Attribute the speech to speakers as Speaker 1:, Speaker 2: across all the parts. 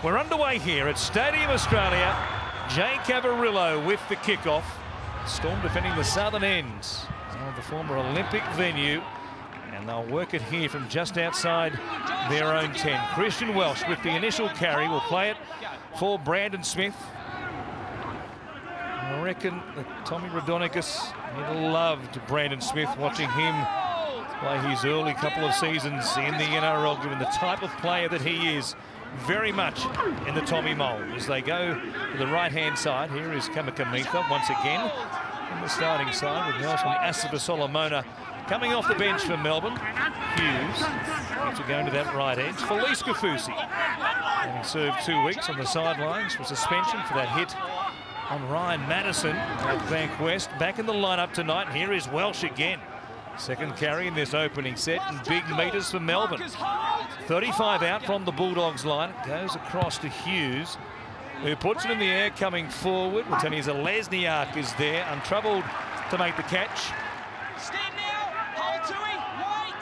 Speaker 1: We're underway here at Stadium Australia. Jake Averillo with the kickoff. Storm defending the southern end of the former Olympic venue. And they'll work it here from just outside their own 10. Christian Welsh with the initial carry will play it for Brandon Smith. I reckon that Tommy Raudonikis, he loved Brandon Smith, watching him play his early couple of seasons in the NRL, given the type of player that he is, very much in the Tommy mould. As they go to the right-hand side, here is Kamikamitha once again in the starting side with Nelson Asaba-Solomona coming off the bench for Melbourne. Hughes to go into that right edge. Felice Kafusi, having served 2 weeks on the sidelines for suspension for that hit on Ryan Madison at Bank West. Back in the lineup tonight. Here is Welsh again. Second carry in this opening set, and big meters for Melbourne. 35 out from the Bulldogs line. It goes across to Hughes, who puts it in the air coming forward. Watani Zelezniak is there, untroubled to make the catch.
Speaker 2: Stand now, hold to it, wait.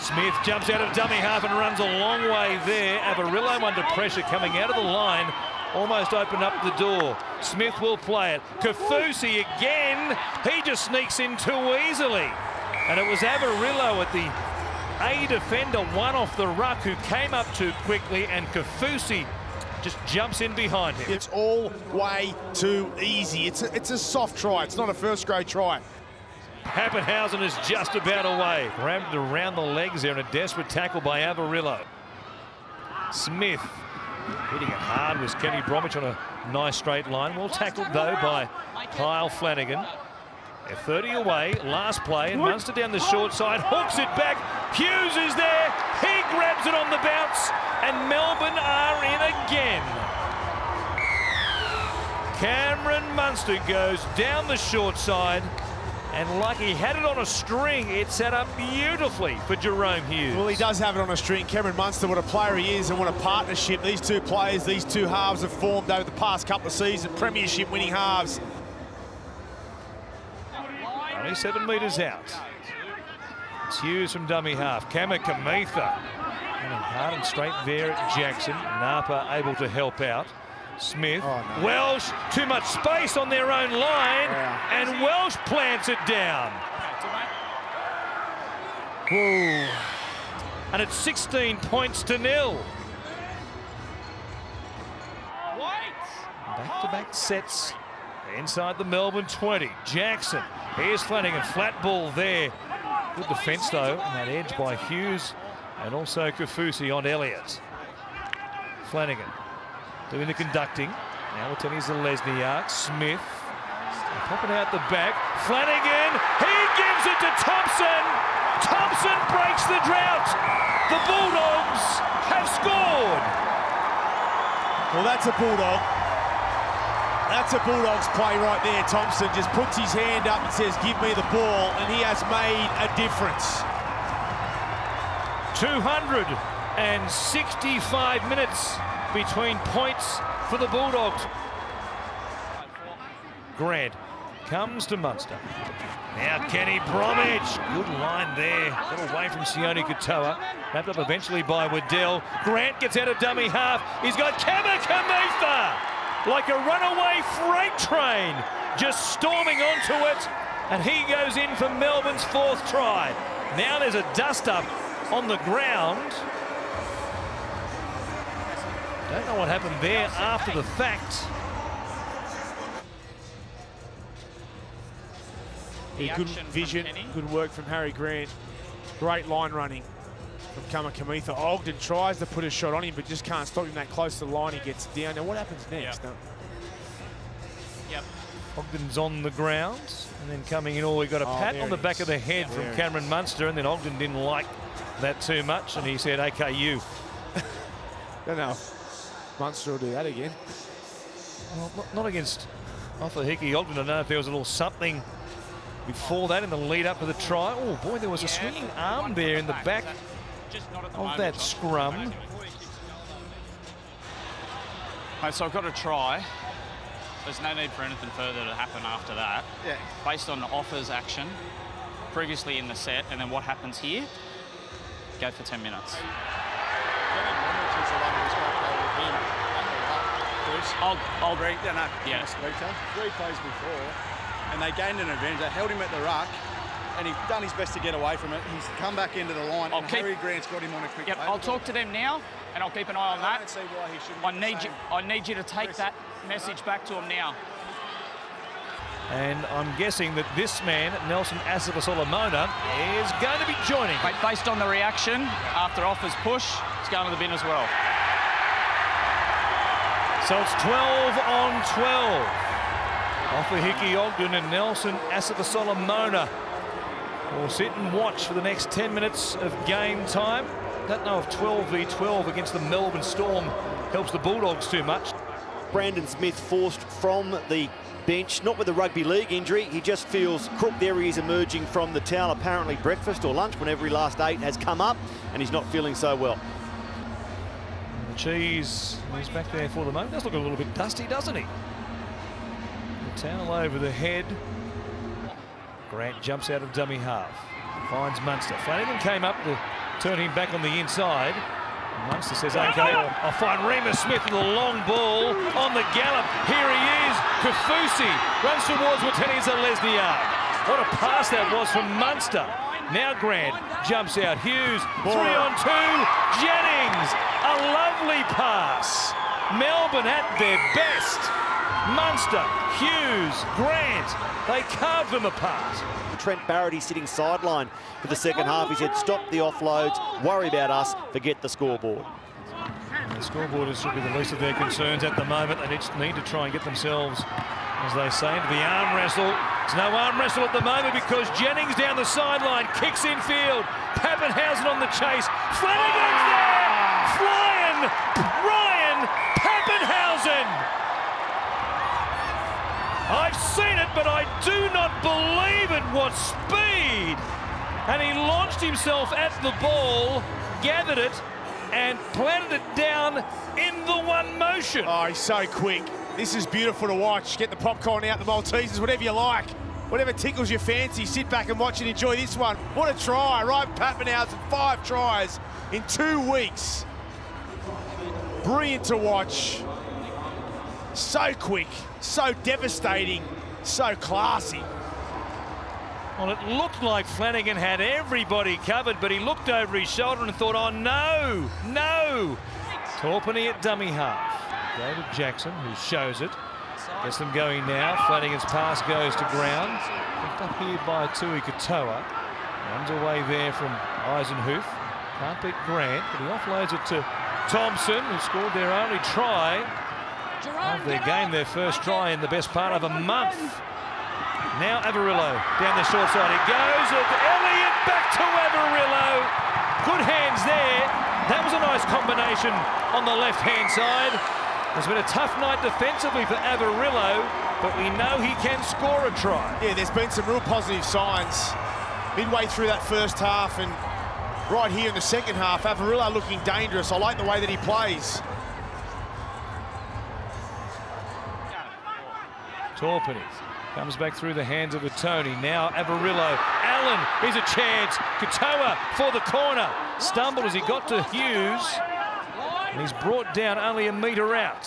Speaker 1: Smith jumps out of dummy half and runs a long way there. Averillo under pressure coming out of the line. Almost opened up the door. Smith will play it. Kafusi again. He just sneaks in too easily. And it was Averillo at the A defender, one off the ruck, who came up too quickly, and Kafusi just jumps in behind him.
Speaker 3: It's all way too easy. It's a soft try. It's not a first grade try.
Speaker 1: Pappenhausen is just about away. Grabbed around the legs there in a desperate tackle by Averillo. Smith hitting it hard was Kenny Bromwich on a nice straight line. Well tackled though by Kyle Flanagan. They're 30 away, last play, and Munster down the short side, hooks it back. Hughes is there, he grabs it on the bounce, and Melbourne are in again. Cameron Munster goes down the short side, and like he had it on a string, it set up beautifully for Jerome Hughes.
Speaker 3: Well, he does have it on a string. Cameron Munster, what a player he is, and what a partnership these two players, these two halves have formed over the past couple of seasons. Premiership winning halves.
Speaker 1: Only 7 metres out. It's Hughes from dummy half. Kamikamitha running hard and straight there at Jackson. Napa able to help out. Smith, Welsh, too much space on their own line, and Welsh plants it down. Whoa. And it's 16 points to 0. Back-to-back sets inside the Melbourne 20. Jackson, here's Flanagan, flat ball there. Good defence though, and that edge by Hughes and also Kafusi on Elliott. Flanagan doing the conducting. Now Watani Zelezniak. Smith popping out the back. Flanagan, he gives it to Thompson. Thompson breaks the drought. The Bulldogs have scored.
Speaker 3: Well, that's a Bulldog. That's a Bulldogs play right there. Thompson just puts his hand up and says, give me the ball, and he has made a difference.
Speaker 1: 265 minutes between points for the Bulldogs. Grant comes to Munster. Now Kenny Bromwich. Good line there. Got away from Sione Katoa. Wrapped up eventually by Waddell. Grant gets out of dummy half. He's got Kamikamitha like a runaway freight train, just storming onto it. And he goes in for Melbourne's 4th try. Now there's a dust-up on the ground. Don't know what happened there after the fact.
Speaker 3: Good vision, good work from Harry Grant. Great line running from Kamikamitha. Ogden tries to put a shot on him, but just can't stop him that close to the line. He gets down. Now what happens next?
Speaker 1: Ogden's on the ground, and then coming in, we got a pat on the back of the head from Cameron Munster, and then Ogden didn't like that too much, and he said, okay, you.
Speaker 3: Don't know if Munster will do that again.
Speaker 1: Well, not against Offa Hickey Ogden. I don't know if there was a little something before that in the lead up to the try. Oh boy, there was a swinging arm there in the back of that scrum.
Speaker 4: So I've got a try. There's no need for anything further to happen after that. Based on Offa's action previously in the set, and then what happens here, go for 10 minutes. I'll
Speaker 5: agree.
Speaker 4: Yeah.
Speaker 5: Three plays before, and they gained an advantage. They held him at the ruck, and he's done his best to get away from it. He's come back into the line, and Harry Grant's got him on a quick.
Speaker 4: Yep, I'll talk to them now, and I'll keep an eye on that.
Speaker 5: I don't see why he shouldn't.
Speaker 4: I need you to take that message back to him now.
Speaker 1: And I'm guessing that this man, Nelson Asava-Solomona, is going to be joining.
Speaker 4: Mate, based on the reaction after Offa's push, it's going to the bin as well.
Speaker 1: So it's 12 on 12. Offa Hickey Ogden and Nelson Asava-Solomona will sit and watch for the next 10 minutes of game time. Don't know if 12 v 12 against the Melbourne Storm helps the Bulldogs too much.
Speaker 6: Brandon Smith forced from the bench, not with a rugby league injury. He just feels crook. There he is emerging from the towel, apparently breakfast or lunch, when every last 8 has come up, and he's not feeling so well.
Speaker 1: The cheese is back there for the moment. Does look a little bit dusty, doesn't he? The towel over the head. Grant jumps out of dummy half. Finds Munster. Flanagan came up to turn him back on the inside. Munster says, OK, I'll find Remus Smith with a long ball on the gallop. Here he is. Kafusi runs towards Watene Zelezniak. What a pass that was from Munster. Now Grant jumps out. Hughes, 3 on 2. Jennings, a lovely pass. Melbourne at their best. Munster, Hughes, Grant, they carved them apart.
Speaker 6: Trent Barrett, he's sitting sideline for the second half. He said, stop the offloads, worry about us, forget the scoreboard.
Speaker 1: The scoreboard should be the least of their concerns at the moment. They just need to try and get themselves, as they say, into the arm wrestle. There's no arm wrestle at the moment because Jennings down the sideline, kicks in field. Pappenhausen on the chase. Flanagan's there! Flying Ryan Pappenhausen! I've seen it, but I do not believe it. What speed! And he launched himself at the ball, gathered it, and planted it down in the one motion.
Speaker 3: Oh, he's so quick. This is beautiful to watch. Get the popcorn out, the Maltesers, whatever you like. Whatever tickles your fancy, sit back and watch and enjoy this one. What a try, right? Pappenhausen, 5 tries in 2 weeks. Brilliant to watch. So quick, so devastating, so classy.
Speaker 1: Well, it looked like Flanagan had everybody covered, but he looked over his shoulder and thought, oh no, no. Torpenny at dummy half. David Jackson, who shows it, gets them going now. Flanagan's pass goes to ground. Picked up here by Tui Katoa. Runs away there from Eisenhuth. Can't beat Grant, but he offloads it to Thompson, who scored their only try of their game, their first try in the best part of a month. Now Averillo down the short side. It goes. Elliott back to Averillo. Good hands there. That was a nice combination on the left-hand side. It's been a tough night defensively for Averillo, but we know he can score a try.
Speaker 3: Yeah, there's been some real positive signs midway through that first half, and right here in the second half, Averillo looking dangerous. I like the way that he plays.
Speaker 1: Torpenny comes back through the hands of Atoni. Now Averillo. Allen, here's a chance. Katoa for the corner. Stumbled as he got to Hughes. And he's brought down only a metre out.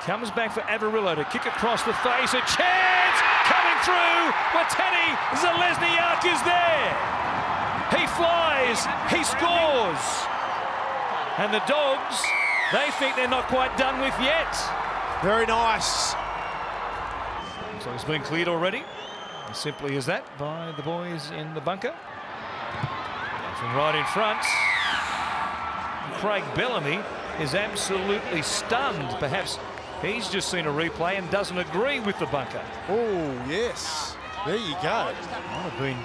Speaker 1: Comes back for Averillo to kick across the face. A chance coming through. Watene Zelezniak is there. He flies. He scores. And the Dogs, they think they're not quite done with yet.
Speaker 3: Very nice.
Speaker 1: So it's been cleared already. As simply as that by the boys in the bunker. And from right in front, Craig Bellamy is absolutely stunned. Perhaps he's just seen a replay and doesn't agree with the bunker.
Speaker 3: Oh, yes. There you go.
Speaker 1: Might have been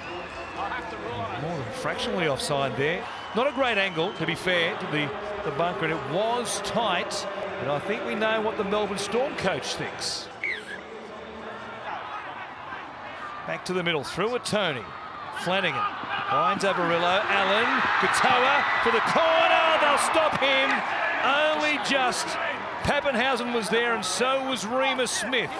Speaker 1: more than fractionally offside there. Not a great angle, to be fair, to the bunker, and it was tight. But I think we know what the Melbourne Storm coach thinks. Back to the middle, through a Tony. Flanagan finds Averillo. Allen, Katoa for the corner. They'll stop him. Only just. Pappenhausen was there, and so was Remus Smith.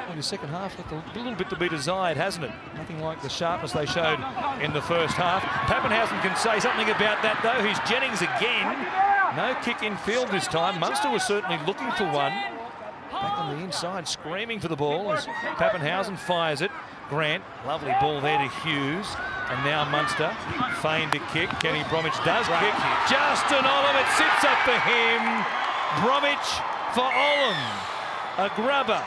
Speaker 1: Well, the second half left a little bit to be desired, hasn't it? Nothing like the sharpness they showed in the first half. Pappenhausen can say something about that, though. Here's Jennings again. No kick in field this time. Munster was certainly looking for one. Back on the inside, screaming for the ball as Pappenhausen fires it. Grant, lovely ball there to Hughes. And now Munster, feigned a kick. Kenny Bromwich does kick. Justin Olam, it sits up for him. Bromwich for Olam. A grubber.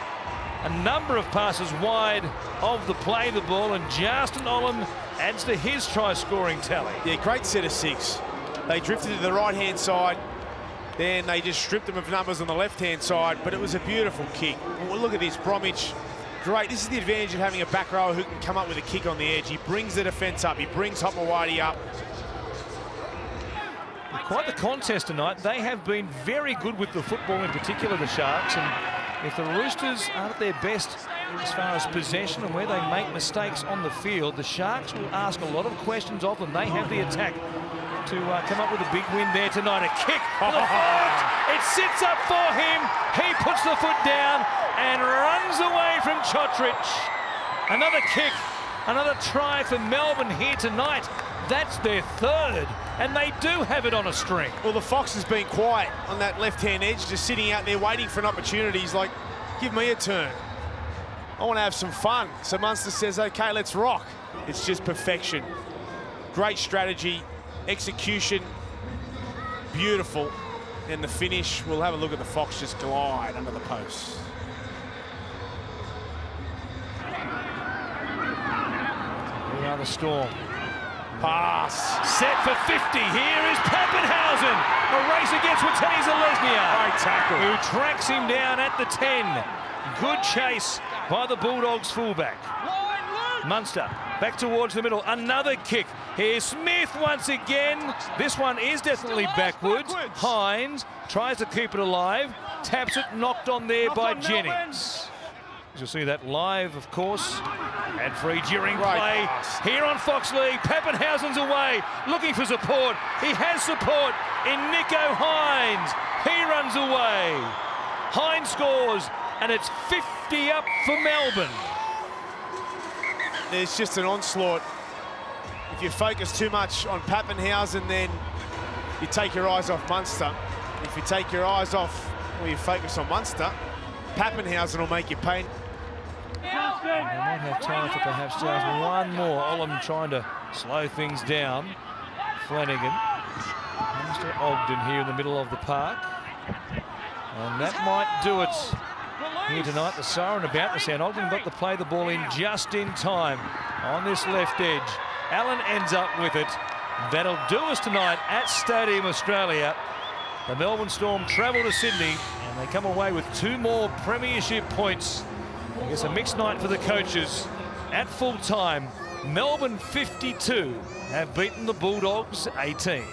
Speaker 1: A number of passes wide of the play the ball, and Justin Olam adds to his try-scoring tally.
Speaker 3: Yeah, great set of 6. They drifted to the right-hand side. Then they just stripped them of numbers on the left-hand side, but it was a beautiful kick. Well, look at this, Bromwich. Great. This is the advantage of having a back rower who can come up with a kick on the edge. He brings the defence up. He brings Hopmawadi up.
Speaker 1: Quite the contest tonight. They have been very good with the football, in particular the Sharks. And if the Roosters aren't at their best as far as possession and where they make mistakes on the field, the Sharks will ask a lot of questions of them. They have the attack to come up with a big win there tonight. A kick for the foot. It sits up for him. He puts the foot down and runs away from Chotrich. Another kick, another try for Melbourne here tonight. That's their 3rd, and they do have it on a string.
Speaker 3: Well, the Fox has been quiet on that left-hand edge, just sitting out there waiting for an opportunity. He's like, give me a turn. I want to have some fun. So Munster says, okay, let's rock. It's just perfection. Great strategy, execution, beautiful. And the finish, we'll have a look at the Fox just glide under the post.
Speaker 1: Here are the Storm.
Speaker 3: Pass.
Speaker 1: Set for 50. Here is Pappenhausen. A race against Watene Zeleznia.
Speaker 3: Great tackle.
Speaker 1: Who tracks him down at the 10. Good chase by the Bulldogs fullback. Munster back towards the middle. Another kick. Here's Smith once again. This one is definitely backwards. Hines tries to keep it alive. Taps it, knocked on there by Jennings. You'll see that live, of course. Ad-free during play. Here on Fox League, Pappenhausen's away, looking for support. He has support in Nico Hines. He runs away. Hines scores, and it's 50 up for Melbourne.
Speaker 3: There's just an onslaught. If you focus too much on Pappenhausen, then you take your eyes off Munster. If you take your eyes off, or you focus on Munster, Pappenhausen will make you pay.
Speaker 1: They might have time for perhaps just one more. Olam trying to slow things down. Flanagan. Mr. Ogden here in the middle of the park. And that might do it here tonight. The siren about to sound. Ogden got to play the ball in just in time on this left edge. Allen ends up with it. That'll do us tonight at Stadium Australia. The Melbourne Storm travel to Sydney and they come away with 2 more premiership points. I guess a mixed night for the coaches. At full time, Melbourne 52 have beaten the Bulldogs 18.